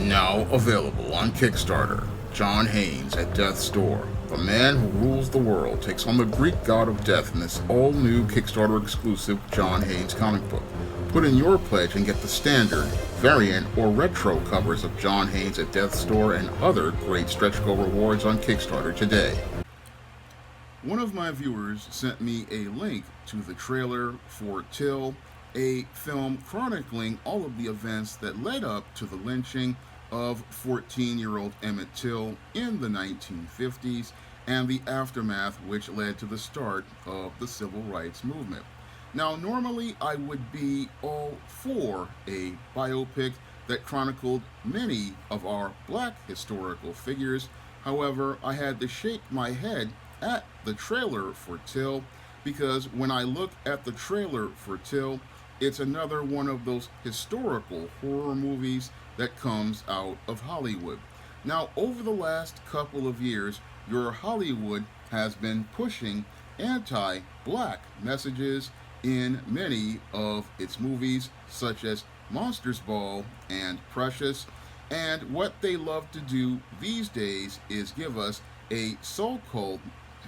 Now available on Kickstarter, John Haynes at Death's Door. The man who rules the world takes on the Greek god of death in this all-new Kickstarter exclusive John Haynes comic book. Put in your pledge and get the standard, variant, or retro covers of John Haynes at Death's Door and other great stretch goal rewards on Kickstarter today. One of my viewers sent me a link to the trailer for Till, a film chronicling all of the events that led up to the lynching of 14-year-old Emmett Till in the 1950s and the aftermath which led to the start of the civil rights movement. Now, normally I would be all for a biopic that chronicled many of our black historical figures. However, I had to shake my head at the trailer for Till because when I look at the trailer for Till, it's another one of those historical horror movies that comes out of Hollywood. Now, over the last couple of years, your Hollywood has been pushing anti-black messages in many of its movies, such as Monsters Ball and Precious. And what they love to do these days is give us a so-called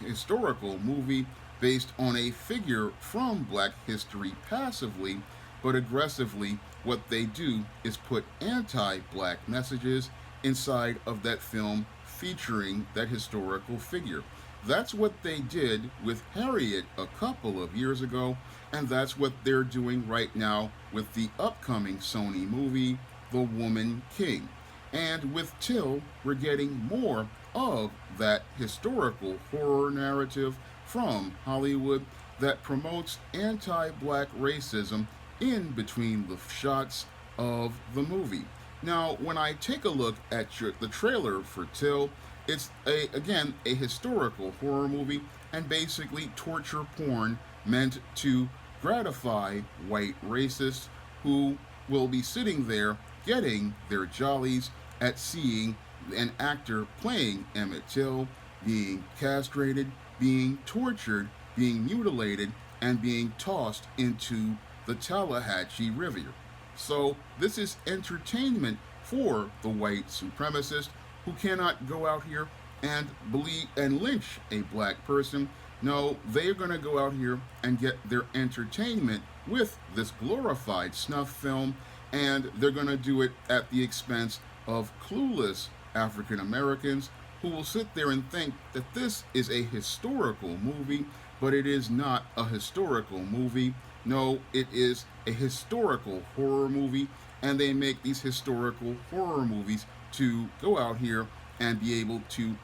historical movie based on a figure from black history passively, but aggressively what they do is put anti-black messages inside of that film featuring that historical figure. That's what they did with Harriet a couple of years ago, and that's what they're doing right now with the upcoming Sony movie, The Woman King. And with Till, we're getting more of that historical horror narrative from Hollywood that promotes anti-black racism in between the shots of the movie. Now, when I take a look at the trailer for Till, it's again a historical horror movie and basically torture porn meant to gratify white racists who will be sitting there getting their jollies at seeing an actor playing Emmett Till being castrated, being tortured, being mutilated, and being tossed into the Tallahatchie River. So this is entertainment for the white supremacist who cannot go out here and believe and lynch a black person. No, they're going to go out here and get their entertainment with this glorified snuff film, and they're going to do it at the expense of clueless African Americans who will sit there and think that this is a historical movie, but it is not a historical movie. No, it is a historical horror movie, and they make these historical horror movies to go out here and be able to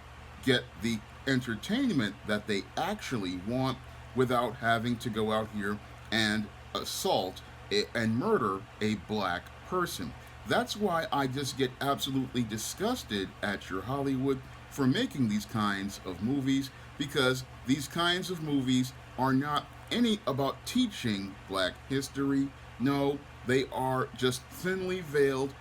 get the entertainment that they actually want without having to go out here and assault and murder a black person. That's why I just get absolutely disgusted at your Hollywood for making these kinds of movies, because these kinds of movies are not any about teaching black history. No, they are just thinly veiled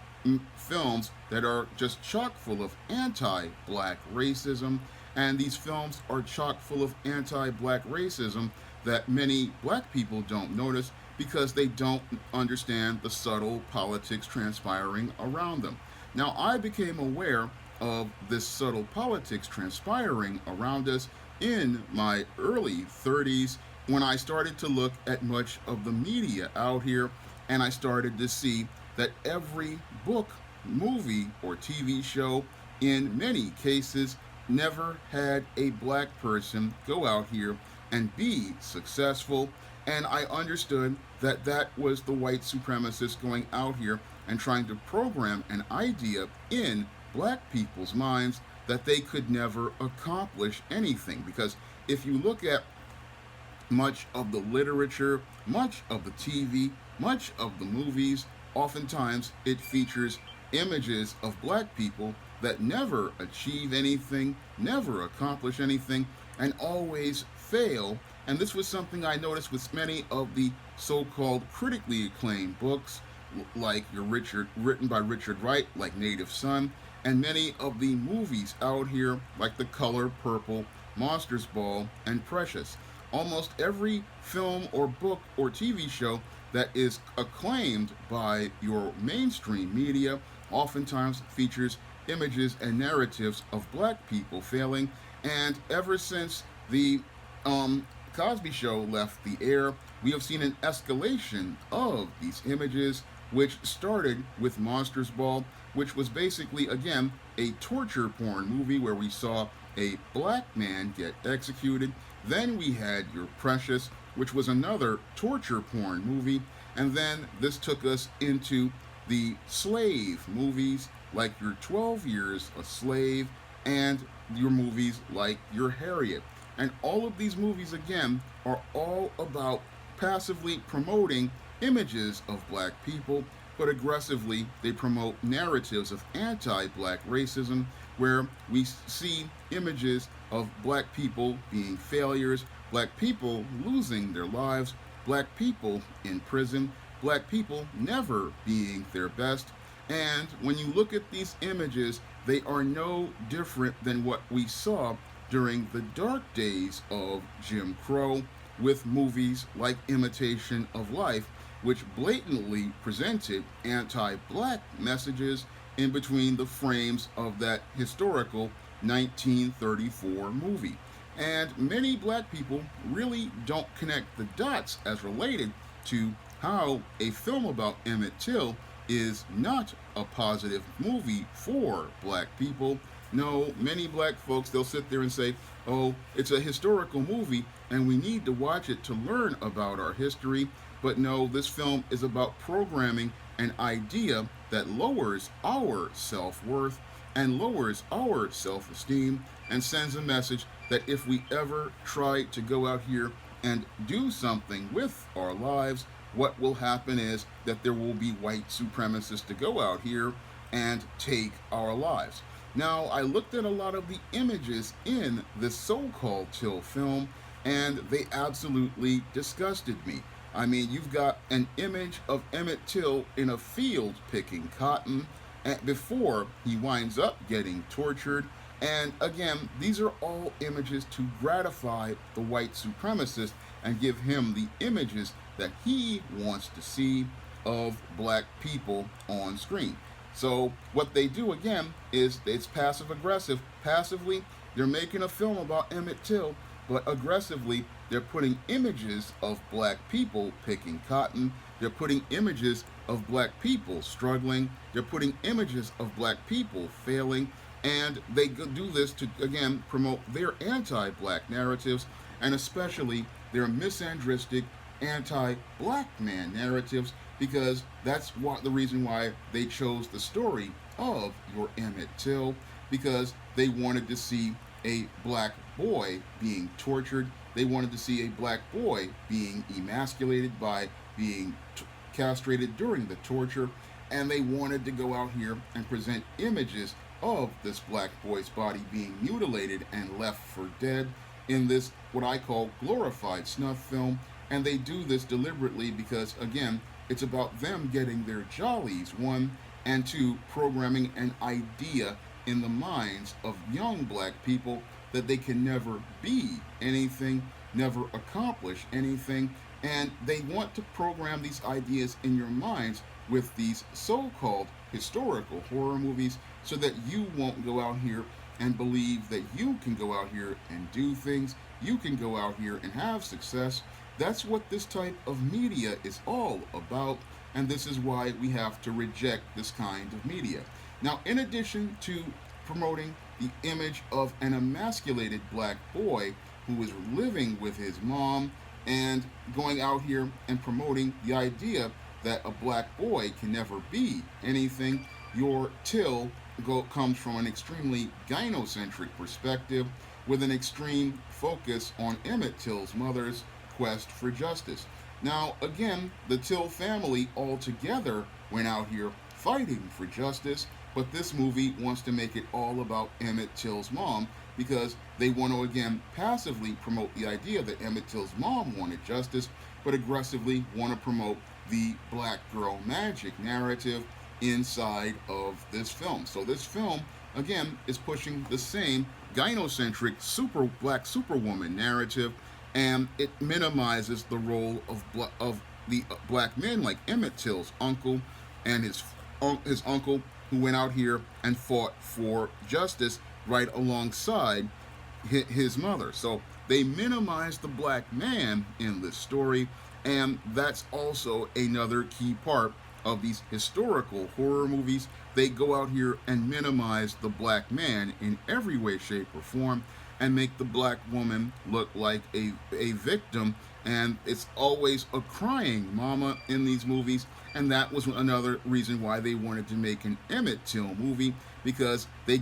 films that are just chock full of anti-black racism, and these films are chock full of anti-black racism that many black people don't notice because they don't understand the subtle politics transpiring around them. Now, I became aware of this subtle politics transpiring around us in my early 30s when I started to look at much of the media out here, and I started to see that every book, movie, or TV show, in many cases, never had a black person go out here and be successful. And I understood that that was the white supremacists going out here and trying to program an idea in black people's minds that they could never accomplish anything. Because if you look at much of the literature, much of the TV, much of the movies, oftentimes it features images of black people that never achieve anything, never accomplish anything, and always fail. And this was something I noticed with many of the so-called critically acclaimed books, like written by Richard Wright, like Native Son, and many of the movies out here, like The Color Purple, Monsters Ball, and Precious. Almost every film or book or TV show that is acclaimed by your mainstream media oftentimes features images and narratives of black people failing. And ever since the Cosby Show left the air, we have seen an escalation of these images, which started with Monsters Ball, which was basically, again, a torture porn movie where we saw a black man get executed. Then we had Your Precious, which was another torture porn movie. And then this took us into the slave movies like Your 12 Years a Slave and your movies like Your Harriet. And all of these movies, again, are all about passively promoting images of black people, but aggressively they promote narratives of anti-black racism, where we see images of black people being failures, black people losing their lives, black people in prison, black people never being their best. And when you look at these images, they are no different than what we saw during the dark days of Jim Crow with movies like Imitation of Life, which blatantly presented anti-black messages in between the frames of that historical 1934 movie. And many black people really don't connect the dots as related to how a film about Emmett Till is not a positive movie for black people. No, many black folks, they'll sit there and say, oh, it's a historical movie and we need to watch it to learn about our history. But no, this film is about programming an idea that lowers our self-worth and lowers our self-esteem and sends a message that if we ever try to go out here and do something with our lives, what will happen is that there will be white supremacists to go out here and take our lives. Now, I looked at a lot of the images in this so-called Till film, and they absolutely disgusted me. I mean, you've got an image of Emmett Till in a field picking cotton before he winds up getting tortured. And again, these are all images to gratify the white supremacist and give him the images that he wants to see of black people on screen. So what they do, again, is it's passive aggressive. Passively, they're making a film about Emmett Till, but aggressively, they're putting images of black people picking cotton. They're putting images of black people struggling. They're putting images of black people failing. And they do this to, again, promote their anti-black narratives, and especially their misandristic anti-black man narratives, because that's the reason why they chose the story of Your Emmett Till, because they wanted to see a black boy being tortured. They wanted to see a black boy being emasculated by being castrated during the torture, and they wanted to go out here and present images of this black boy's body being mutilated and left for dead in this, what I call, glorified snuff film. And they do this deliberately because, again, it's about them getting their jollies, one, and two, programming an idea in the minds of young black people that they can never be anything, never accomplish anything. And they want to program these ideas in your minds with these so-called historical horror movies so that you won't go out here and believe that you can go out here and do things, you can go out here and have success. That's what this type of media is all about, and this is why we have to reject this kind of media. Now, in addition to promoting the image of an emasculated black boy who is living with his mom and going out here and promoting the idea that a black boy can never be anything, Your Till comes from an extremely gynocentric perspective with an extreme focus on Emmett Till's mother's quest for justice. Now, again, the Till family altogether went out here fighting for justice, but this movie wants to make it all about Emmett Till's mom because they want to, again, passively promote the idea that Emmett Till's mom wanted justice, but aggressively want to promote the black girl magic narrative inside of this film. So this film, again, is pushing the same gynocentric black superwoman narrative, and it minimizes the role of the black men like Emmett Till's uncle and his uncle who went out here and fought for justice right alongside his mother. So they minimize the black man in this story, and that's also another key part of these historical horror movies. They go out here and minimize the black man in every way, shape, or form, and make the black woman look like a victim. And it's always a crying mama in these movies. And that was another reason why they wanted to make an Emmett Till movie, because the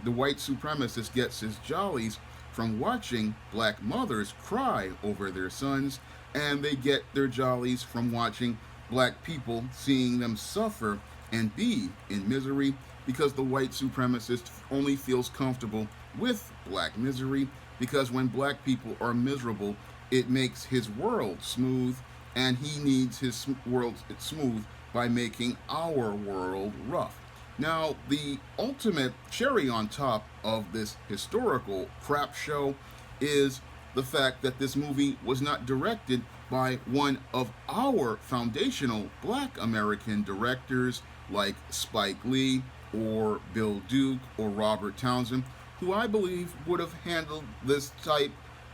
white supremacist gets his jollies from watching black mothers cry over their sons, and they get their jollies from watching black people, seeing them suffer and be in misery, because the white supremacist only feels comfortable with black misery, because when black people are miserable, it makes his world smooth, and he needs his world smooth by making our world rough. Now, the ultimate cherry on top of this historical crap show is the fact that this movie was not directed by one of our foundational black American directors like Spike Lee or Bill Duke or Robert Townsend, who I believe would have handled this type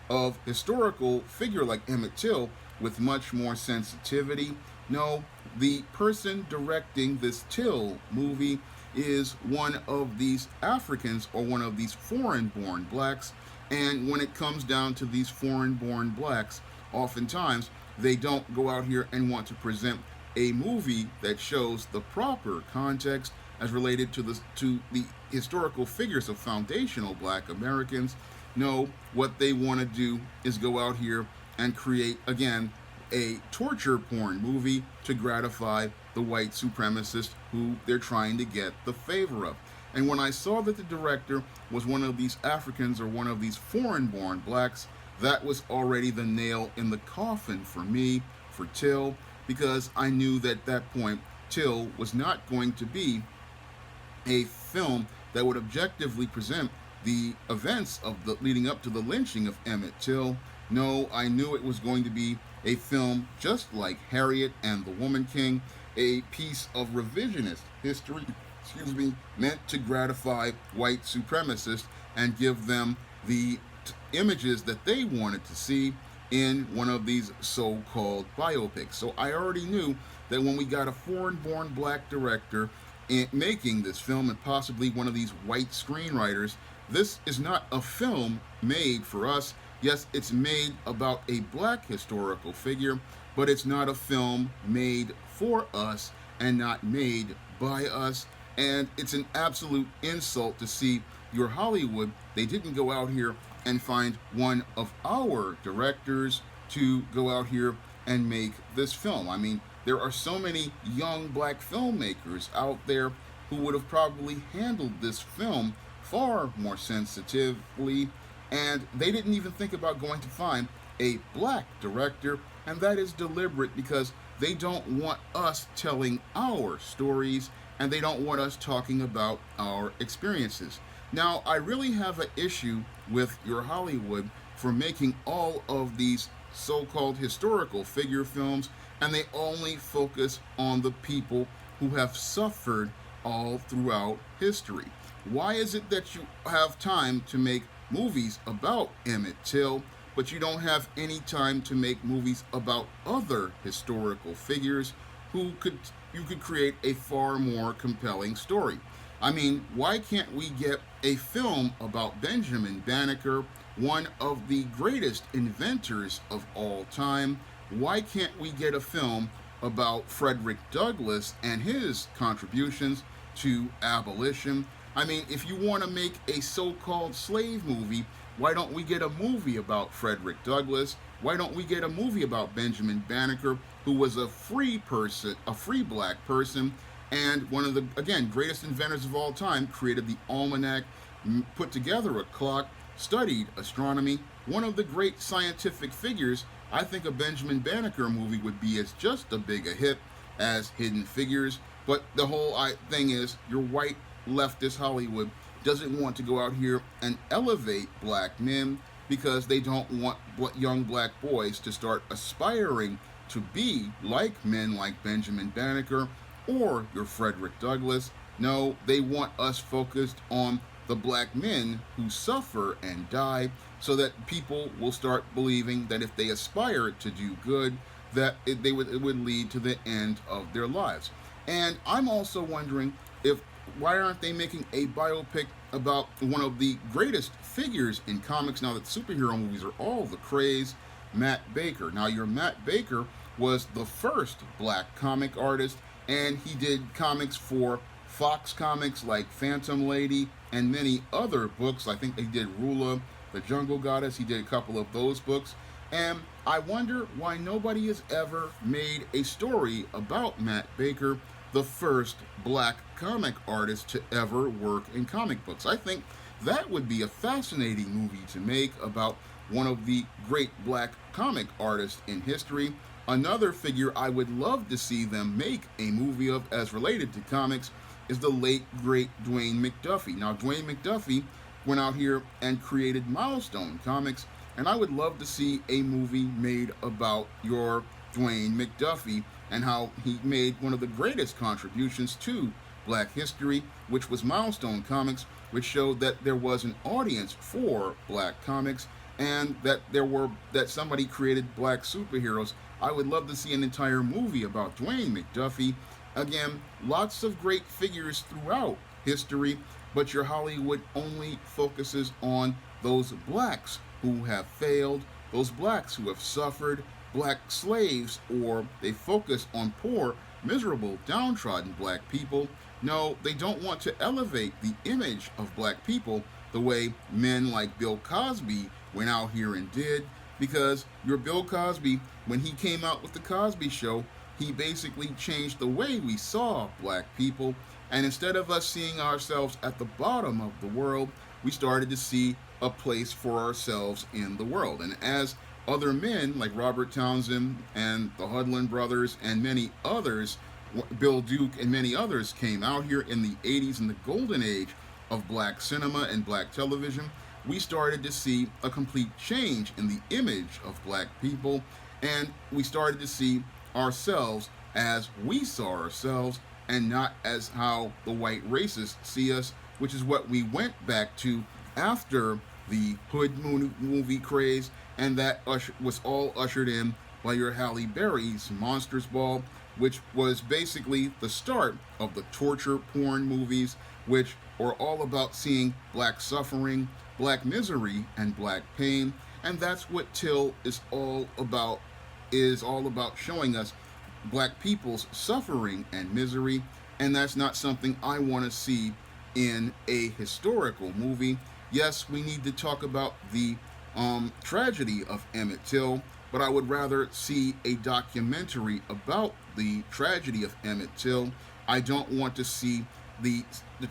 of historical figure like Emmett Till with much more sensitivity. No, the person directing this Till movie is one of these Africans or one of these foreign-born blacks. And when it comes down to these foreign-born blacks, oftentimes they don't go out here and want to present a movie that shows the proper context as related to the historical figures of foundational black Americans. No, what they want to do is go out here and create, again, a torture porn movie to gratify the white supremacist who they're trying to get the favor of. And when I saw that the director was one of these Africans or one of these foreign-born blacks, that was already the nail in the coffin for me, for Till, because I knew that at that point, Till was not going to be a film that would objectively present the events of the leading up to the lynching of Emmett Till. No, I knew it was going to be a film just like Harriet and the Woman King, a piece of revisionist history, meant to gratify white supremacists and give them the images that they wanted to see in one of these so-called biopics. So I already knew that when we got a foreign-born black director making this film, and possibly one of these white screenwriters, this is not a film made for us. Yes, it's made about a black historical figure, but it's not a film made for us and not made by us. And it's an absolute insult to see your Hollywood. They didn't go out here and find one of our directors to go out here and make this film. I mean, there are so many young black filmmakers out there who would have probably handled this film far more sensitively, and they didn't even think about going to find a black director, and that is deliberate because they don't want us telling our stories, and they don't want us talking about our experiences. Now, I really have an issue with your Hollywood for making all of these so-called historical figure films, and they only focus on the people who have suffered all throughout history. Why is it that you have time to make movies about Emmett Till, but you don't have any time to make movies about other historical figures who you could create a far more compelling story? I mean, why can't we get a film about Benjamin Banneker, one of the greatest inventors of all time? Why can't we get a film about Frederick Douglass and his contributions to abolition? I mean, if you want to make a so-called slave movie, why don't we get a movie about Frederick Douglass? Why don't we get a movie about Benjamin Banneker, who was a free person, a free black person, and one of the, again, greatest inventors of all time, created the almanac, put together a clock, studied astronomy, one of the great scientific figures. I think a Benjamin Banneker movie would be as just as big a hit as Hidden Figures. But the whole thing is, your white leftist Hollywood doesn't want to go out here and elevate black men because they don't want young black boys to start aspiring to be like men like Benjamin Banneker or your Frederick Douglass. No, they want us focused on the black men who suffer and die, so that people will start believing that if they aspire to do good, that it would lead to the end of their lives. And I'm also wondering if why aren't they making a biopic about one of the greatest figures in comics now that superhero movies are all the craze, Matt Baker. Now, your Matt Baker was the first black comic artist, and he did comics for Fox Comics like Phantom Lady and many other books. I think he did Rula, the Jungle Goddess. He did a couple of those books. And I wonder why nobody has ever made a story about Matt Baker, the first black comic artist to ever work in comic books. I think that would be a fascinating movie to make about one of the great black comic artists in history. Another figure I would love to see them make a movie of as related to comics is the late, great Dwayne McDuffie. Now, Dwayne McDuffie went out here and created Milestone Comics, and I would love to see a movie made about your Dwayne McDuffie and how he made one of the greatest contributions to black history, which was Milestone Comics, which showed that there was an audience for black comics and that somebody created black superheroes. I would love to see an entire movie about Dwayne McDuffie. Again, lots of great figures throughout history, but your Hollywood only focuses on those blacks who have failed, those blacks who have suffered, black slaves, or they focus on poor, miserable, downtrodden black people. No, they don't want to elevate the image of black people the way men like Bill Cosby went out here and did, because your Bill Cosby, when he came out with the Cosby Show, he basically changed the way we saw black people, and instead of us seeing ourselves at the bottom of the world, we started to see a place for ourselves in the world. And as other men like Robert Townsend and the Hudlin brothers and many others, Bill Duke and many others came out here in the 80s, in the golden age of black cinema and black television, we started to see a complete change in the image of black people, and we started to see ourselves as we saw ourselves and not as how the white racists see us, which is what we went back to after the Hood movie craze, and that was all ushered in by your Halle Berry's Monsters Ball, which was basically the start of the torture porn movies, which are all about seeing black suffering, black misery, and black pain. And that's what Till is all about showing us black people's suffering and misery. And that's not something I want to see in a historical movie. Yes, we need to talk about the tragedy of Emmett Till, but I would rather see a documentary about the tragedy of Emmett Till. I don't want to see the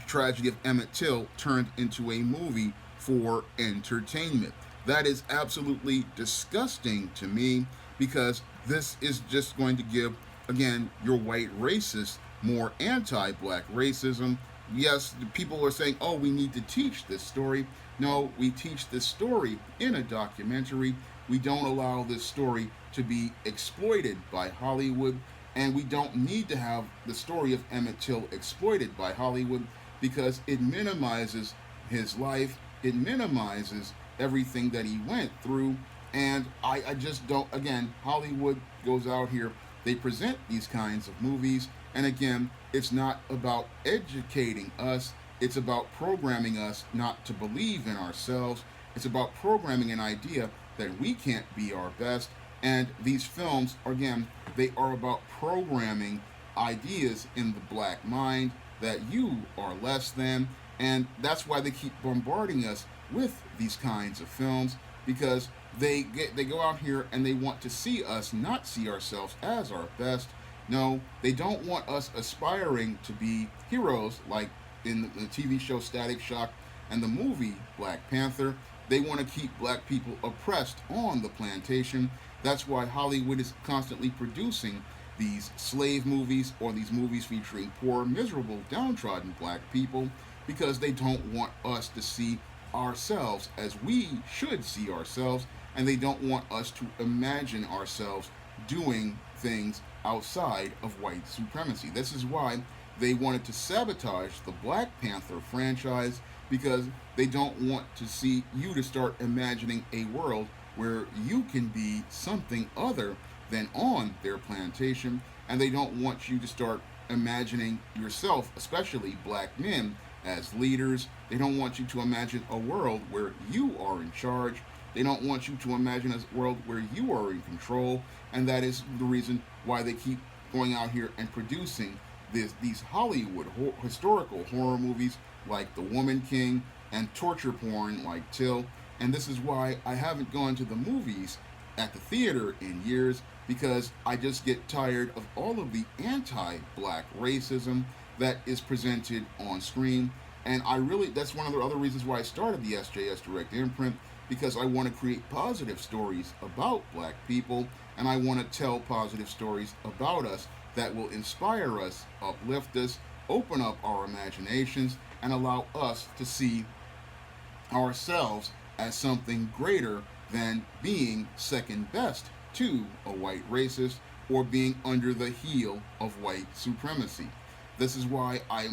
tragedy of Emmett Till turned into a movie for entertainment. That is absolutely disgusting to me, because this is just going to give, again, your white racists more anti-black racism. Yes, people are saying, oh, we need to teach this story. No, we teach this story in a documentary. We don't allow this story to be exploited by Hollywood, and we don't need to have the story of Emmett Till exploited by Hollywood, because it minimizes his life, it minimizes everything that he went through. And I just don't, again, Hollywood goes out here, they present these kinds of movies, and again, it's not about educating us, it's about programming us not to believe in ourselves. It's about programming an idea that we can't be our best. And these films, again, they are about programming ideas in the black mind that you are less than. And that's why they keep bombarding us with these kinds of films, because they go out here and they want to see us not see ourselves as our best. No, they don't want us aspiring to be heroes like in the TV show Static Shock and the movie Black Panther. They want to keep black people oppressed on the plantation. That's why Hollywood is constantly producing these slave movies or these movies featuring poor, miserable, downtrodden black people, because they don't want us to see ourselves as we should see ourselves, and they don't want us to imagine ourselves doing things outside of white supremacy. This is why they wanted to sabotage the Black Panther franchise because they don't want to see you to start imagining a world where you can be something other than on their plantation, and they don't want you to start imagining yourself, especially black men, as leaders. They don't want you to imagine a world where you are in charge. They don't want you to imagine a world where you are in control, and that is the reason why they keep going out here and producing these Hollywood historical horror movies like The Woman King and torture porn like Till. And this is why I haven't gone to the movies at the theater in years, because I just get tired of all of the anti-black racism that is presented on screen. And that's one of the other reasons why I started the SJS Direct imprint, because I want to create positive stories about black people, and I want to tell positive stories about us that will inspire us, uplift us, open up our imaginations, and allow us to see ourselves as something greater than being second best to a white racist or being under the heel of white supremacy. This is why I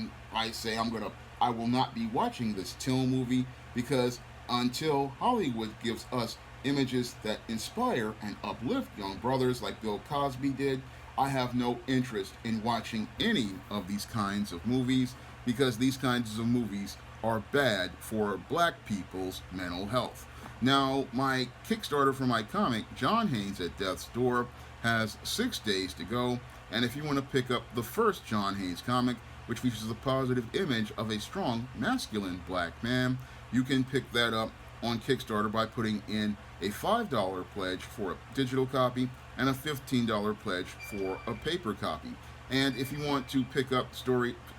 will not be watching this Till movie, because until Hollywood gives us images that inspire and uplift young brothers like Bill Cosby did, I have no interest in watching any of these kinds of movies, because these kinds of movies are bad for black people's mental health. Now, my Kickstarter for my comic, John Haynes at Death's Door, has 6 days to go, and if you want to pick up the first John Haynes comic, which features a positive image of a strong, masculine black man, you can pick that up on Kickstarter by putting in a $5 pledge for a digital copy and a $15 pledge for a paper copy. And if you want to pick up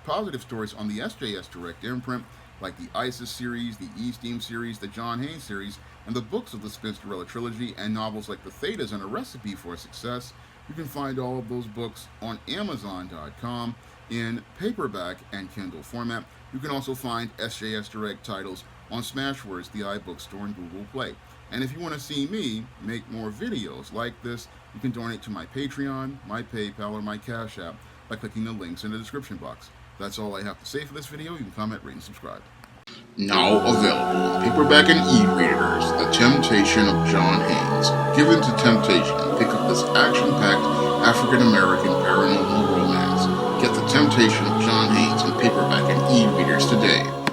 positive stories on the SJS Direct imprint, like the ISIS series, the E-Steam series, the John Haynes series, and the books of the Spinsterella trilogy, and novels like The Thetas and A Recipe for Success, you can find all of those books on Amazon.com in paperback and Kindle format. You can also find SJS Direct titles on Smashwords, the iBook Store, and Google Play. And if you want to see me make more videos like this, you can donate to my Patreon, my PayPal, or my Cash App by clicking the links in the description box. That's all I have to say for this video. You can comment, rate, and subscribe. Now available in paperback and e-readers, The Temptation of John Haynes. Given to temptation, pick up this action-packed African-American paranormal romance. Get The Temptation of John Haynes in paperback and e-readers today.